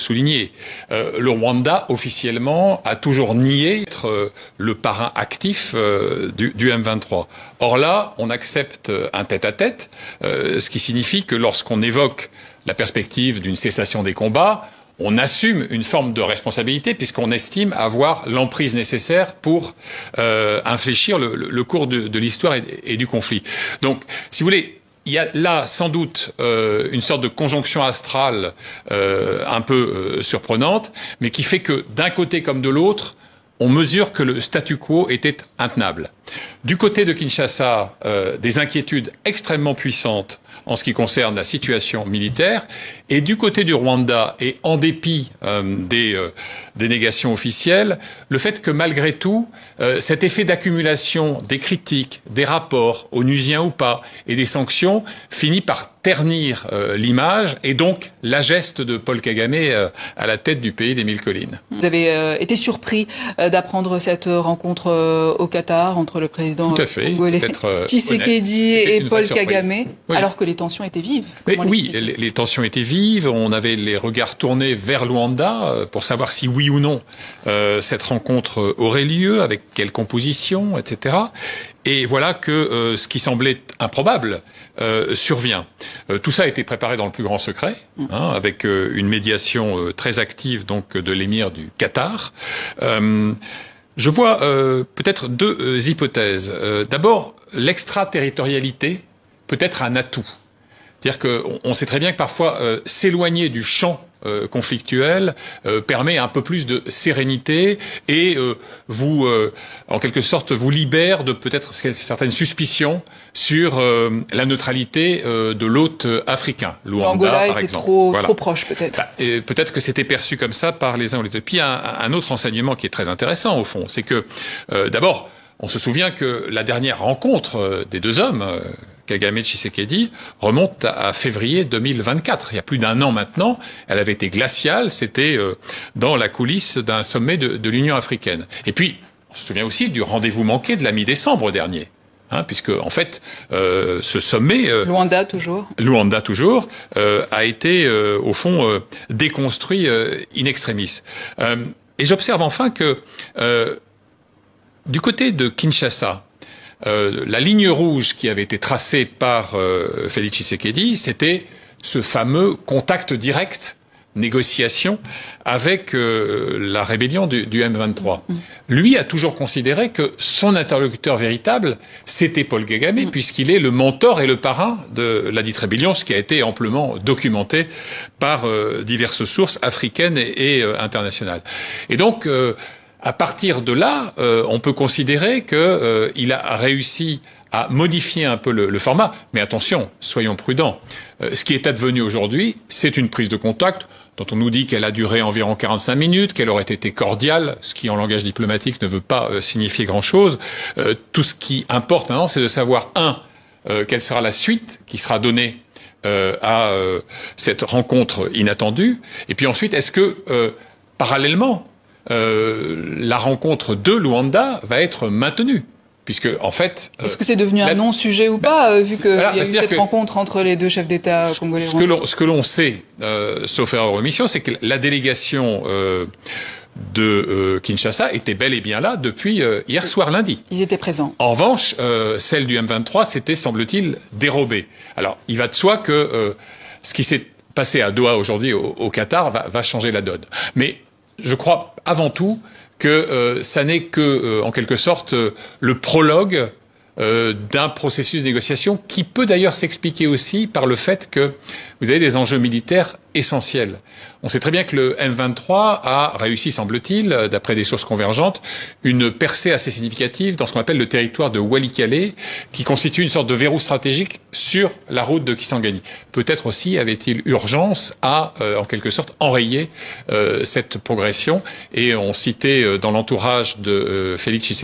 souligner. Le Rwanda, officiellement, a toujours nié être le parrain actif du M23. Or là, on accepte un tête-à-tête, ce qui signifie que lorsqu'on évoque la perspective d'une cessation des combats, on assume une forme de responsabilité puisqu'on estime avoir l'emprise nécessaire pour infléchir le cours de l'histoire et du conflit. Donc, si vous voulez, il y a là sans doute une sorte de conjonction astrale un peu surprenante, mais qui fait que d'un côté comme de l'autre, on mesure que le statu quo était intenable. Du côté de Kinshasa, des inquiétudes extrêmement puissantes en ce qui concerne la situation militaire, et du côté du Rwanda, et en dépit des négations officielles, le fait que malgré tout, cet effet d'accumulation des critiques, des rapports, onusiens ou pas, et des sanctions, finit par ternir l'image, et donc la geste de Paul Kagame à la tête du pays des mille collines. Vous avez été surpris d'apprendre cette rencontre au Qatar entre le président congolais Tshisekedi et Paul Kagame, oui, alors que les tensions étaient vives. Oui, les tensions étaient vives. On avait les regards tournés vers Luanda pour savoir si oui ou non cette rencontre aurait lieu, avec quelle composition, etc. Et voilà que ce qui semblait improbable survient. Tout ça a été préparé dans le plus grand secret, avec une médiation très active donc de l'émir du Qatar. Je vois peut-être deux hypothèses. D'abord, l'extraterritorialité peut être un atout. C'est-à-dire qu'on sait très bien que parfois s'éloigner du champ conflictuel permet un peu plus de sérénité et vous, en quelque sorte, vous libère de peut-être certaines suspicions sur la neutralité de l'hôte africain, Luanda par exemple. Trop proche peut-être. Peut-être que c'était perçu comme ça par les uns ou les autres. Puis un autre enseignement qui est très intéressant au fond, c'est que d'abord, on se souvient que la dernière rencontre des deux hommes, Kagame et Tshisekedi, remonte à février 2024. Il y a plus d'un an maintenant. Elle avait été glaciale. C'était dans la coulisse d'un sommet de l'Union africaine. Et puis, on se souvient aussi du rendez-vous manqué de la mi-décembre dernier. Puisque, en fait, ce sommet... Luanda toujours, a été, au fond, déconstruit in extremis. Et j'observe enfin que, du côté de Kinshasa, la ligne rouge qui avait été tracée par Félix Tshisekedi, c'était ce fameux contact direct, négociation avec la rébellion du M23. Lui a toujours considéré que son interlocuteur véritable, c'était Paul Kagame, puisqu'il est le mentor et le parrain de la dite rébellion, ce qui a été amplement documenté par diverses sources africaines et internationales. Et donc, à partir de là, on peut considérer qu'il a réussi à modifier un peu le format. Mais attention, soyons prudents. Ce qui est advenu aujourd'hui, c'est une prise de contact dont on nous dit qu'elle a duré environ 45 minutes, qu'elle aurait été cordiale, ce qui en langage diplomatique ne veut pas signifier grand-chose. Tout ce qui importe maintenant, c'est de savoir, quelle sera la suite qui sera donnée à cette rencontre inattendue. Et puis ensuite, est-ce que, parallèlement, la rencontre de Luanda va être maintenue, puisque en fait... Est-ce que c'est devenu un non-sujet ou pas, vu qu'il y a eu cette rencontre entre les deux chefs d'État congolais? Ce que l'on sait, sauf erreur ou omission, c'est que la délégation de Kinshasa était bel et bien là depuis hier soir lundi. Ils étaient présents. En revanche, celle du M23 s'était, semble-t-il, dérobée. Alors, il va de soi que ce qui s'est passé à Doha aujourd'hui au Qatar va changer la donne. Mais je crois avant tout que ça n'est que, en quelque sorte, le prologue d'un processus de négociation qui peut d'ailleurs s'expliquer aussi par le fait que vous avez des enjeux militaires essentiels. On sait très bien que le M23 a réussi, semble-t-il, d'après des sources convergentes, une percée assez significative dans ce qu'on appelle le territoire de Walikale, qui constitue une sorte de verrou stratégique sur la route de Kisangani. Peut-être aussi avait-il urgence à, en quelque sorte, enrayer cette progression. Et on citait dans l'entourage de Félix Tshisekedi